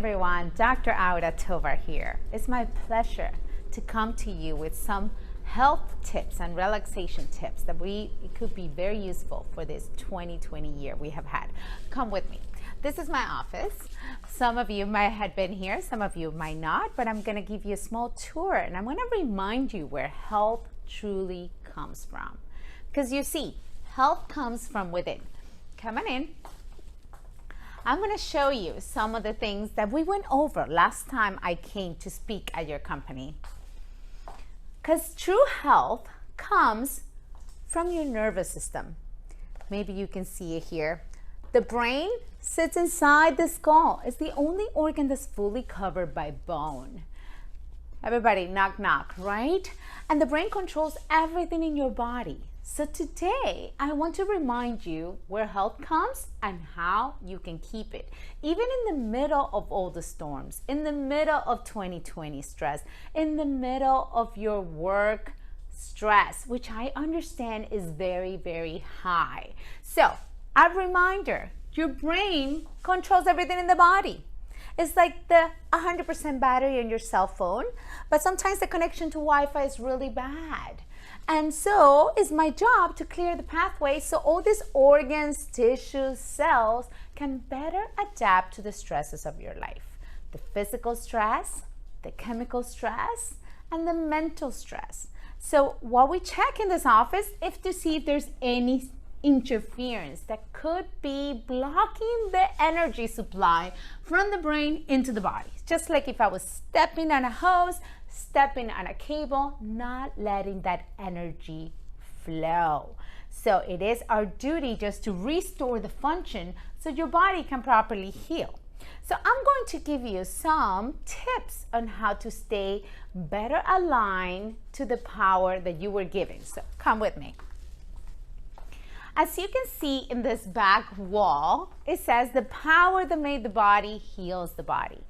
everyone, Dr. Aura Tovar here. It's my pleasure to come to you with some health tips and relaxation tips that it could be very useful for this 2020 year we have had. Come with me. This is my office. Some of you might have been here, some of you might not, but I'm gonna give you a small tour and I'm gonna remind you where health truly comes from. Because you see, health comes from within. Come on in. I'm going to show you some of the things that we went over last time I came to speak at your company. Because true health comes from your nervous system. Maybe you can see it here. The brain sits inside the skull. It's the only organ that's fully covered by bone. Everybody, knock, knock, right? And the brain controls everything in your body. So today, I want to remind you where health comes and how you can keep it. Even in the middle of all the storms, in the middle of 2020 stress, in the middle of your work stress, which I understand is very, very high. So, a reminder, your brain controls everything in the body. It's like the 100% battery on your cell phone, but sometimes the connection to Wi-Fi is really bad. And so it's my job to clear the pathway so all these organs, tissues, cells can better adapt to the stresses of your life. The physical stress, the chemical stress, and the mental stress. So what we check in this office is to see if there's any interference that could be blocking the energy supply from the brain into the body. Just like if I was stepping on a hose, stepping on a cable, not letting that energy flow. So it is our duty just to restore the function so your body can properly heal. So I'm going to give you some tips on how to stay better aligned to the power that you were given. So come with me. As you can see in this back wall, it says the power that made the body heals the body.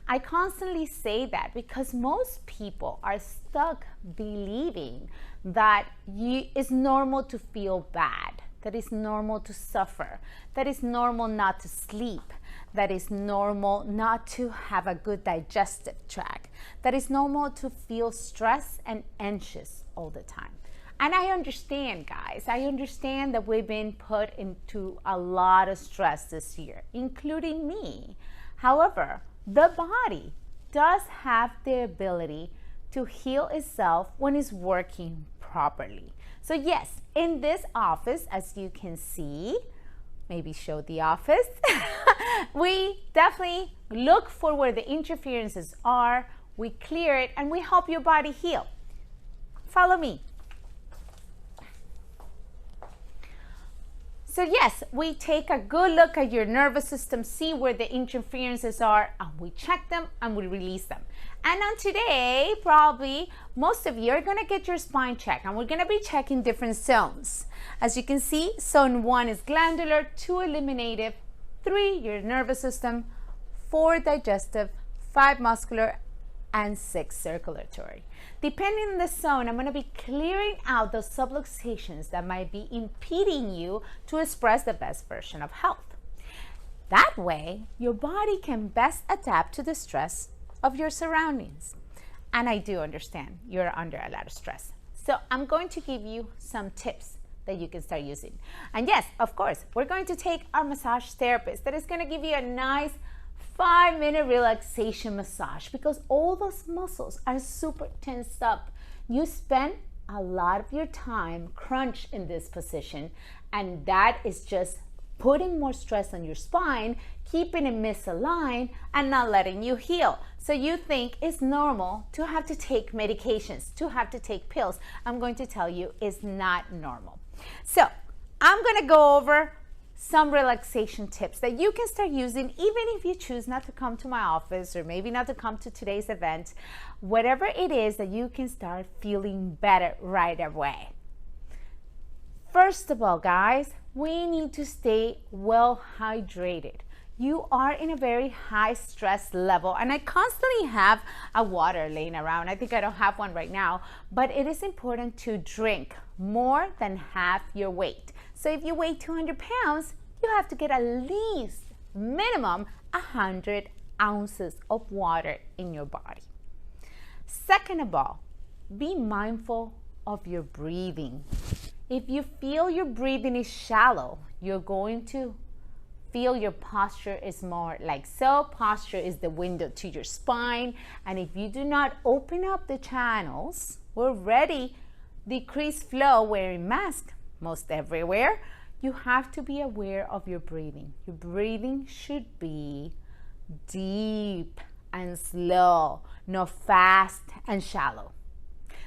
I constantly say that because most people are stuck believing that it's normal to feel bad, that it's normal to suffer, that it's normal not to sleep, that it's normal not to have a good digestive tract, that it's normal to feel stressed and anxious all the time. And I understand, guys, I understand that we've been put into a lot of stress this year, including me. However, the body does have the ability to heal itself when it's working properly. So yes, in this office, as you can see, maybe show the office, we definitely look for where the interferences are, we clear it, and we help your body heal. Follow me. So yes, we take a good look at your nervous system, see where the interferences are, and we check them and we release them. And on today, probably most of you are gonna get your spine checked, and we're gonna be checking different zones. As you can see, zone 1 is glandular, 2 eliminative, 3 your nervous system, 4 digestive, 5 muscular, and 6 circulatory. Depending on the zone, I'm going to be clearing out those subluxations that might be impeding you to express the best version of health. That way, your body can best adapt to the stress of your surroundings. And I do understand you're under a lot of stress. So I'm going to give you some tips that you can start using. And yes, of course, we're going to take our massage therapist that is going to give you a nice 5-minute relaxation massage because all those muscles are super tensed up. You spend a lot of your time crunched in this position, and that is just putting more stress on your spine, keeping it misaligned, and not letting you heal. So you think it's normal to have to take medications, to have to take pills. I'm going to tell you it's not normal. So I'm going to go over some relaxation tips that you can start using even if you choose not to come to my office or maybe not to come to today's event, whatever it is that you can start feeling better right away. First of all, guys, we need to stay well hydrated. You are in a very high stress level, and I constantly have a water laying around. I think I don't have one right now, but it is important to drink more than half your weight. So if you weigh 200 pounds, you have to get at least minimum 100 ounces of water in your body. Second of all, be mindful of your breathing. If you feel your breathing is shallow, you're going to feel your posture is more like so. Posture is the window to your spine. And if you do not open up the channels, we're already decreased flow wearing mask most everywhere. You have to be aware of your breathing. Your breathing should be deep and slow, not fast and shallow.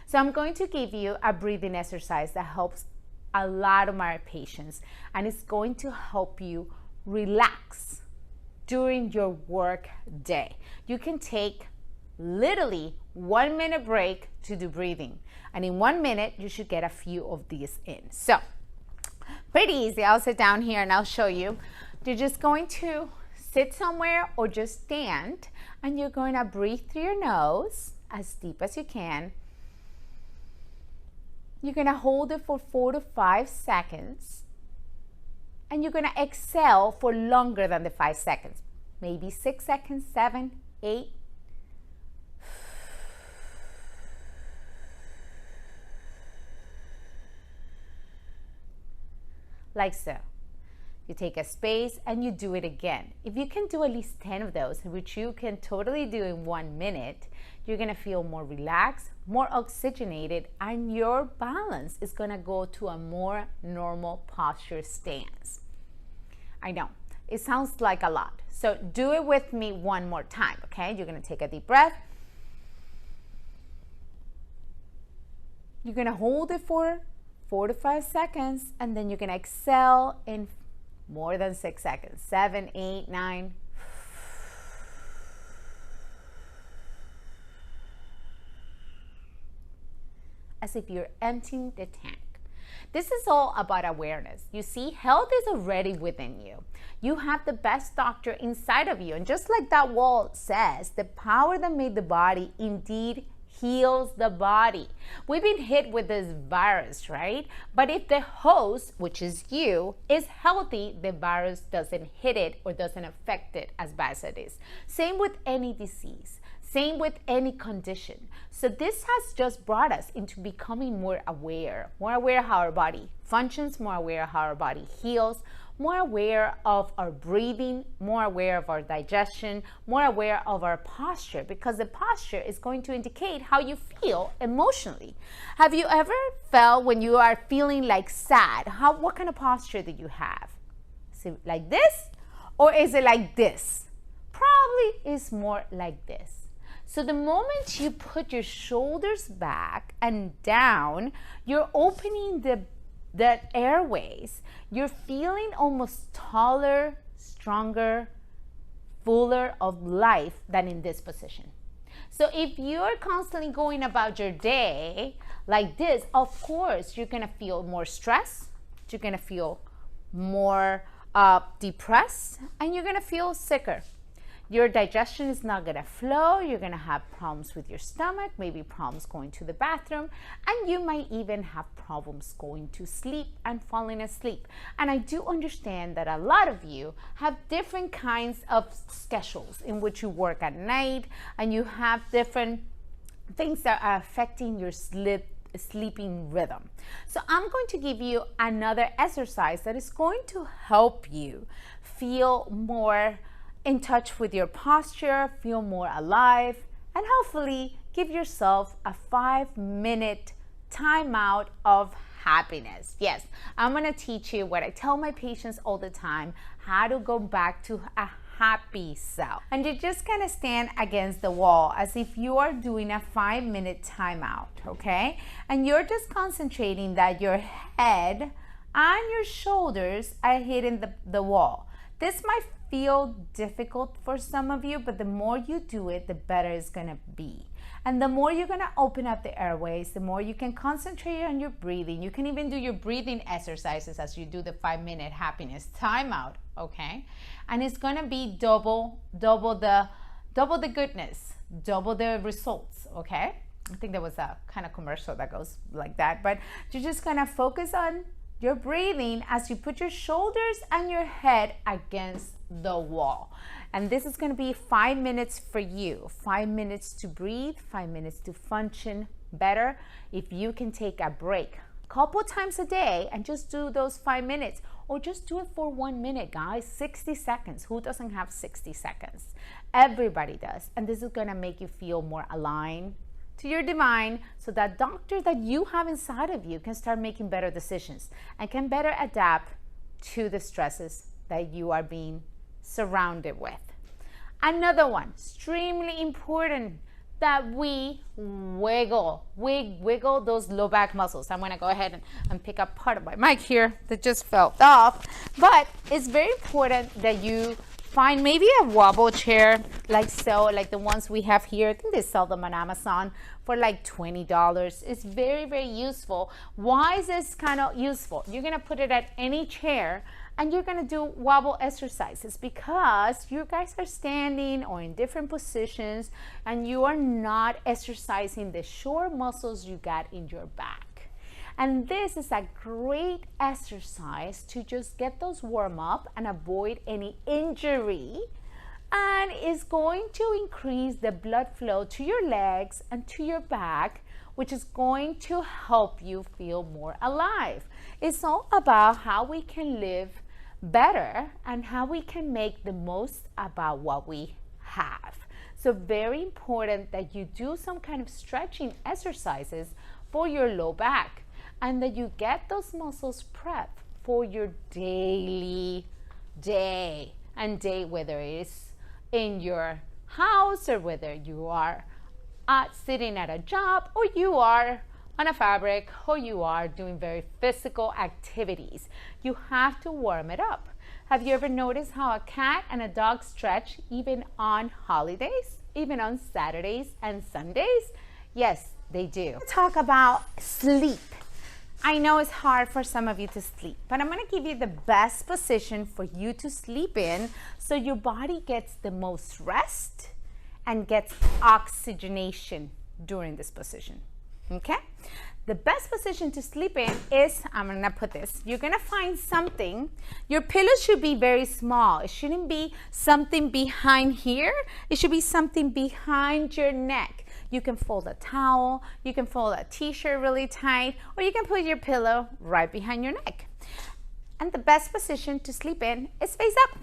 So I'm going to give you a breathing exercise that helps a lot of my patients, and it's going to help you relax during your work day. You can take literally 1 minute break to do breathing, and in 1 minute you should get a few of these in. So pretty easy. I'll sit down here and I'll show you. You're just going to sit somewhere or just stand, and you're going to breathe through your nose as deep as you can. You're going to hold it for 4 to 5 seconds, and you're going to exhale for longer than the 5 seconds, maybe 6 seconds, 7, 8. Like so. You take a space and you do it again. If you can do at least 10 of those, which you can totally do in 1 minute, you're gonna feel more relaxed, more oxygenated, and your balance is gonna go to a more normal posture stance. I know, it sounds like a lot. So do it with me one more time, okay? You're gonna take a deep breath. You're gonna hold it for 4 to 5 seconds, and then you're gonna exhale in more than 6 seconds, 7, 8, 9. As if you're emptying the tank. This is all about awareness. You see, health is already within you. You have the best doctor inside of you. And just like that wall says, the power that made the body indeed heals the body. We've been hit with this virus, right? But if the host, which is you, is healthy, the virus doesn't hit it or doesn't affect it as bad as it is. Same with any disease. Same with any condition. So this has just brought us into becoming more aware of how our body functions, more aware of how our body heals, more aware of our breathing, more aware of our digestion, more aware of our posture, because the posture is going to indicate how you feel emotionally. Have you ever felt when you are feeling like sad, what kind of posture do you have? Is it like this, or is it like this? Probably is more like this. So the moment you put your shoulders back and down, you're opening the airways. You're feeling almost taller, stronger, fuller of life than in this position. So if you're constantly going about your day like this, of course, you're gonna feel more stress, you're gonna feel more depressed, and you're gonna feel sicker. Your digestion is not gonna flow, you're gonna have problems with your stomach, maybe problems going to the bathroom, and you might even have problems going to sleep and falling asleep. And I do understand that a lot of you have different kinds of schedules in which you work at night, and you have different things that are affecting your sleeping rhythm. So I'm going to give you another exercise that is going to help you feel more in touch with your posture, feel more alive, and hopefully give yourself a 5-minute timeout of happiness. Yes, I'm gonna teach you what I tell my patients all the time, how to go back to a happy self. And you're just gonna stand against the wall as if you are doing a 5-minute timeout, okay? And you're just concentrating that your head and your shoulders are hitting the wall. This might feel difficult for some of you, but the more you do it, the better it's gonna be. And the more you're gonna open up the airways, the more you can concentrate on your breathing. You can even do your breathing exercises as you do the 5-minute happiness timeout, okay? And it's gonna be double the goodness, double the results, okay? I think there was a kind of commercial that goes like that, but you're just gonna focus on your breathing as you put your shoulders and your head against the wall. And this is going to be 5 minutes for you. 5 minutes to breathe, 5 minutes to function better. If you can take a break a couple times a day and just do those 5 minutes, or just do it for 1 minute, guys. 60 seconds. Who doesn't have 60 seconds? Everybody does. And this is going to make you feel more aligned to your divine, so that doctor that you have inside of you can start making better decisions and can better adapt to the stresses that you are being surrounded with. Another one, extremely important, that we wiggle. We wiggle those low back muscles. I'm going to go ahead and pick up part of my mic here that just fell off. But it's very important that you find maybe a wobble chair like so, like the ones we have here. I think they sell them on Amazon for like $20. It's very, very useful. Why is this kind of useful? You're going to put it at any chair and you're going to do wobble exercises, because you guys are standing or in different positions and you are not exercising the short muscles you got in your back. And this is a great exercise to just get those warm up and avoid any injury, and is going to increase the blood flow to your legs and to your back, which is going to help you feel more alive. It's all about how we can live better and how we can make the most about what we have. So very important that you do some kind of stretching exercises for your low back, and that you get those muscles prepped for your daily day, whether it is in your house or whether you are sitting at a job, or you are on a fabric, or you are doing very physical activities. You have to warm it up. Have you ever noticed how a cat and a dog stretch even on holidays, even on Saturdays and Sundays? Yes, they do. Talk about sleep. I know it's hard for some of you to sleep, but I'm going to give you the best position for you to sleep in, so your body gets the most rest and gets oxygenation during this position. Okay? The best position to sleep in is, I'm going to put this, you're going to find something. Your pillow should be very small. It shouldn't be something behind here. It should be something behind your neck. You can fold a towel, you can fold a t-shirt really tight, or you can put your pillow right behind your neck. And the best position to sleep in is face up.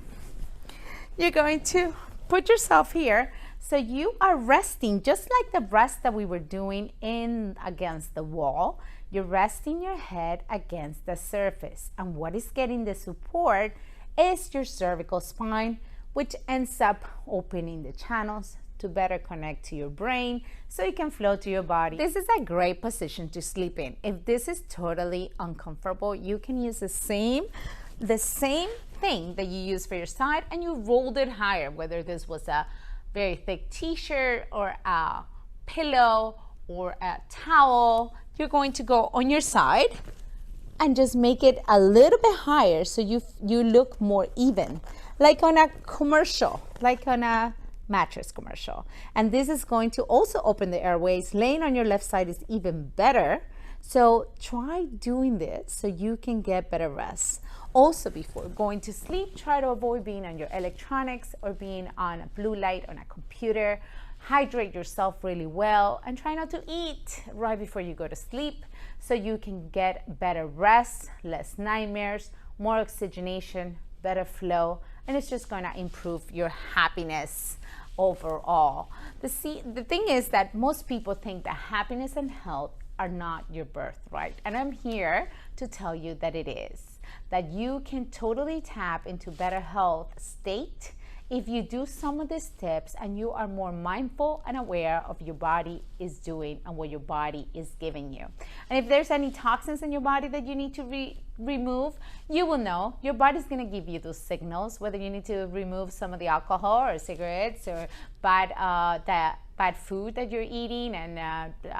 You're going to put yourself here, so you are resting just like the rest that we were doing in against the wall. You're resting your head against the surface, and what is getting the support is your cervical spine, which ends up opening the channels to better connect to your brain so it can flow to your body. This is a great position to sleep in. If this is totally uncomfortable, you can use the same thing that you use for your side, and you rolled it higher, whether this was a very thick t-shirt or a pillow or a towel. You're going to go on your side and just make it a little bit higher so you look more even, like on a commercial, like on a mattress commercial. And this is going to also open the airways. Laying on your left side is even better. So try doing this so you can get better rest. Also, before going to sleep, try to avoid being on your electronics or being on a blue light on a computer. Hydrate yourself really well, and try not to eat right before you go to sleep so you can get better rest, less nightmares, more oxygenation, better flow, and it's just going to improve your happiness overall. The thing is that most people think that happiness and health are not your birthright, and I'm here to tell you that it is. That you can totally tap into better health state if you do some of these tips and you are more mindful and aware of your body is doing and what your body is giving you. And if there's any toxins in your body that you need to remove, you will know. Your body's going to give you those signals, whether you need to remove some of the alcohol or cigarettes or bad bad food that you're eating and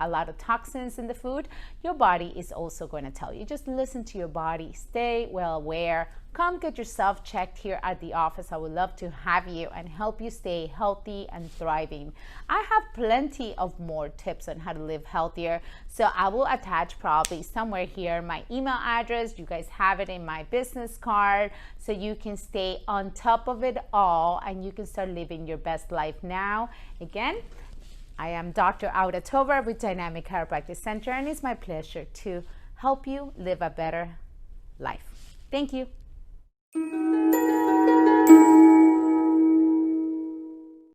a lot of toxins in the food, your body is also going to tell you. Just listen to your body, stay well aware. Come get yourself checked here at the office. I would love to have you and help you stay healthy and thriving. I have plenty of more tips on how to live healthier. So I will attach probably somewhere here my email address. You guys have it in my business card so you can stay on top of it all and you can start living your best life now. Again, I am Dr. Aura Tovar with Dynamic Chiropractic Center, and it's my pleasure to help you live a better life. Thank you.